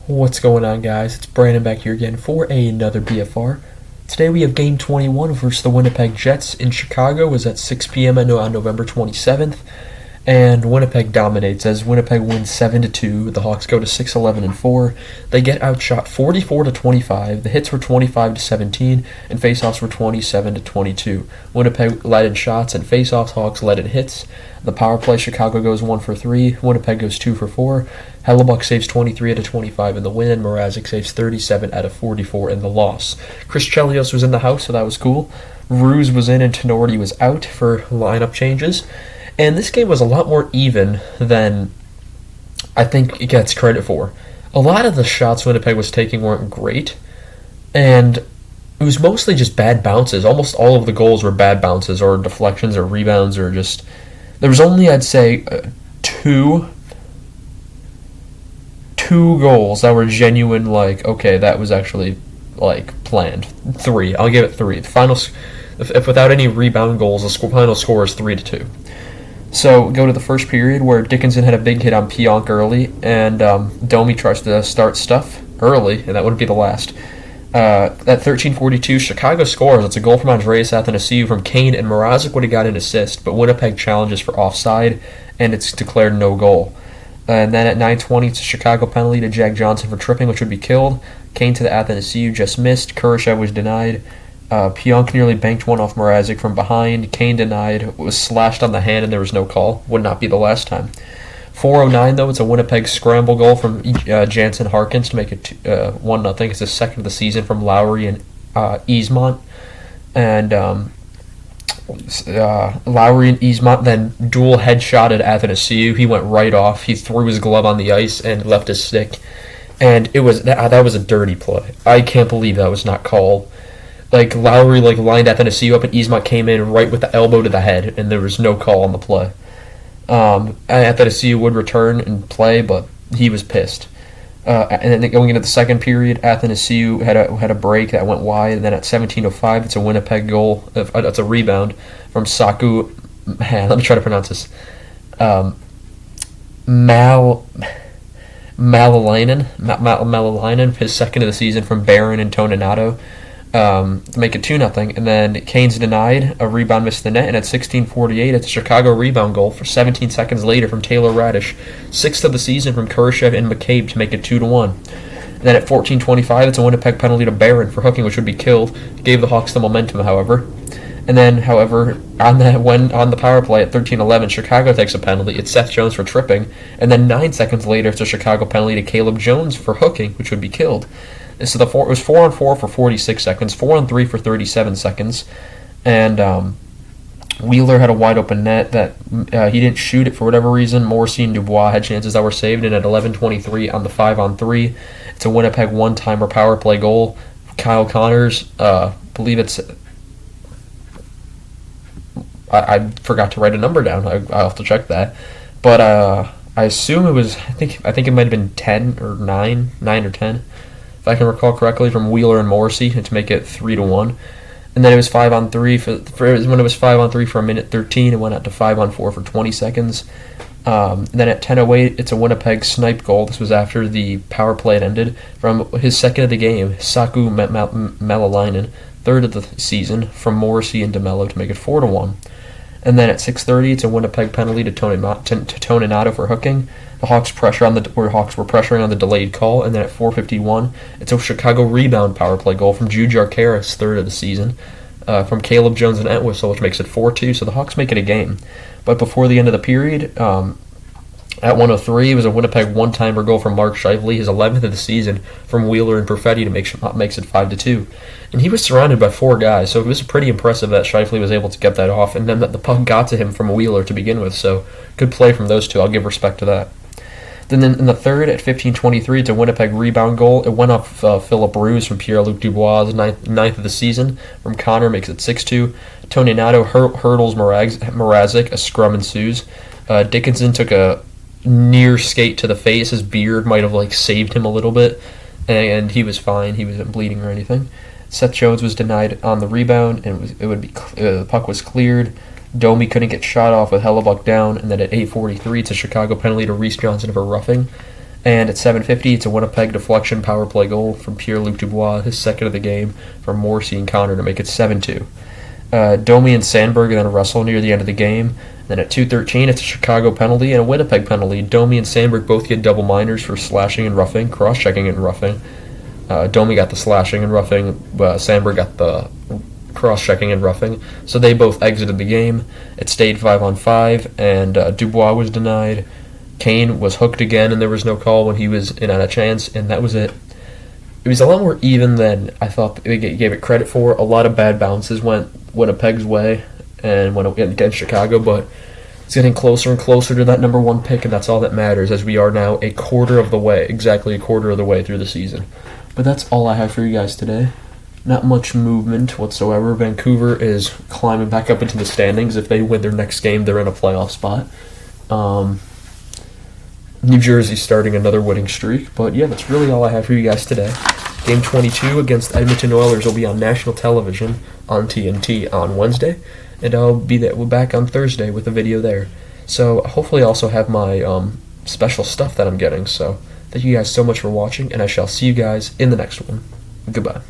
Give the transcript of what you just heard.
What's going on, guys? It's Brandon back here again for another BFR. Today we have Game 21 versus the Winnipeg Jets in Chicago. It was at 6 p.m. on November 27th, and Winnipeg dominates as Winnipeg wins 7-2. The Hawks go to 6-11-4. They get outshot 44-25. The hits were 25-17, and faceoffs were 27-22. Winnipeg led in shots and faceoffs. Hawks led in hits. The power play, Chicago goes 1 for 3. Winnipeg goes 2 for 4. Hellebuck saves 23 out of 25 in the win, and Mrazek saves 37 out of 44 in the loss. Chris Chelios was in the house, so that was cool. Ruse was in, and Tenorti was out for lineup changes. And this game was a lot more even than I think it gets credit for. A lot of the shots Winnipeg was taking weren't great, and it was mostly just bad bounces. Almost all of the goals were bad bounces or deflections or rebounds or just... There was only, I'd say, two goals that were genuine, like, okay, that was actually, like, planned. 3. I'll give it 3. The final, if without any rebound goals, the final score is 3-2. So, go to the first period where Dickinson had a big hit on Pionk early, and Domi tries to start stuff early, and that wouldn't be the last. At 13:42, Chicago scores. It's a goal from Andreas Athanasiou from Kane, and Mrazek would have got an assist, but Winnipeg challenges for offside, and it's declared no goal. And then at 9:20, it's a Chicago penalty to Jack Johnson for tripping, which would be killed. Kane to the Athanasiou, just missed. Kurashev was denied. Pionk nearly banked one off Mrazek from behind. Kane denied. Was slashed on the hand, and there was no call. Would not be the last time. 4:09, though, it's a Winnipeg scramble goal from Jansen Harkins to make it 1-0. It's the second of the season from Lowry and Easmont. And Lowry and Easmont then dual headshotted Athanasiou. He went right off. He threw his glove on the ice and left his stick. And it was that was a dirty play. I can't believe that was not called. Like, Lowry lined Athanasiou up, and Easmont came in right with the elbow to the head, and there was no call on the play. Athanasiou would return and play, but he was pissed. And then going into the second period, Athanasiou had a break that went wide, and then at 17:05, it's a Winnipeg goal. It's a rebound from Saku. Man, let me try to pronounce this. Malalainen, his second of the season from Barron and Toninato. To make it 2-0, and then Kane's denied, a rebound missed the net, and at 16:48, it's a Chicago rebound goal for 17 seconds later from Taylor Radish, sixth of the season from Kurashev and McCabe to make it 2-1. And then at 14:25, it's a Winnipeg penalty to Barron for hooking, which would be killed, gave the Hawks the momentum, however. And then, however, on the power play at 13:11, Chicago takes a penalty. It's Seth Jones for tripping, and then 9 seconds later, it's a Chicago penalty to Caleb Jones for hooking, which would be killed. So it was 4-on-4 for 46 seconds, 4-on-3 for 37 seconds, and Wheeler had a wide open net that he didn't shoot it for whatever reason. Morrissey and Dubois had chances that were saved, and at 11:23 on the 5-on-3, it's a Winnipeg one-timer power play goal. Kyle Connors, believe it's. I forgot to write a number down. I'll have to check that, but I assume it was. I think it might have been 10 or 9 or 10. If I can recall correctly, from Wheeler and Morrissey to make it 3-1, and then it was 5-on-3 when it was 5-on-3 for a minute 13. It went out to 5-on-4 for 20 seconds. And then at 10:08, it's a Winnipeg snipe goal. This was after the power play had ended from his second of the game, Saku Malalainen, third of the season from Morrissey and DeMello to make it 4-1. And then at 6:30, it's a Winnipeg penalty to Toninato for hooking. The Hawks were pressuring on the delayed call, and then at 4:51, it's a Chicago rebound power play goal from Juju Arcaris, third of the season, from Caleb Jones and Entwistle, which makes it 4-2. So the Hawks make it a game. But before the end of the period, at 1:03, it was a Winnipeg one-timer goal from Mark Scheifele, his 11th of the season, from Wheeler and Perfetti to makes it 5-2. And he was surrounded by 4 guys, so it was pretty impressive that Scheifele was able to get that off, and then that the puck got to him from Wheeler to begin with. So good play from those two. I'll give respect to that. Then in the third, at 15:23, it's a Winnipeg rebound goal. It went off Philip Ruse from Pierre-Luc Dubois, ninth of the season. From Connor, makes it 6-2. Toninato hurdles Mrazek. A scrum ensues. Dickinson took a near skate to the face. His beard might have saved him a little bit, and he was fine. He wasn't bleeding or anything. Seth Jones was denied on the rebound, and the puck was cleared. Domi couldn't get shot off with Hellebuck down, and then at 8:43, it's a Chicago penalty to Reese Johnson for roughing. And at 7:50, it's a Winnipeg deflection power play goal from Pierre-Luc Dubois, his second of the game, from Morrissey and Connor to make it 7-2. Domi and Sandberg then wrestle near the end of the game. Then at 2:13, it's a Chicago penalty and a Winnipeg penalty. Domi and Sandberg both get double minors for slashing and roughing, cross-checking it and roughing. Domi got the slashing and roughing, Sandberg got the cross-checking and roughing. So they both exited the game. It stayed 5-on-5, and Dubois was denied. Kane was hooked again, and there was no call when he was in on a chance, and that was it. It was a lot more even than I thought they gave it credit for. A lot of bad bounces went Winnipeg's way and went against Chicago, but it's getting closer and closer to that number one pick, and that's all that matters, as we are now exactly a quarter of the way through the season. But that's all I have for you guys today. Not much movement whatsoever. Vancouver is climbing back up into the standings. If they win their next game, they're in a playoff spot. New Jersey's starting another winning streak. But yeah, that's really all I have for you guys today. Game 22 against Edmonton Oilers will be on national television on TNT on Wednesday, and I'll be back on Thursday with a video there. So hopefully I also have my special stuff that I'm getting. So thank you guys so much for watching, and I shall see you guys in the next one. Goodbye.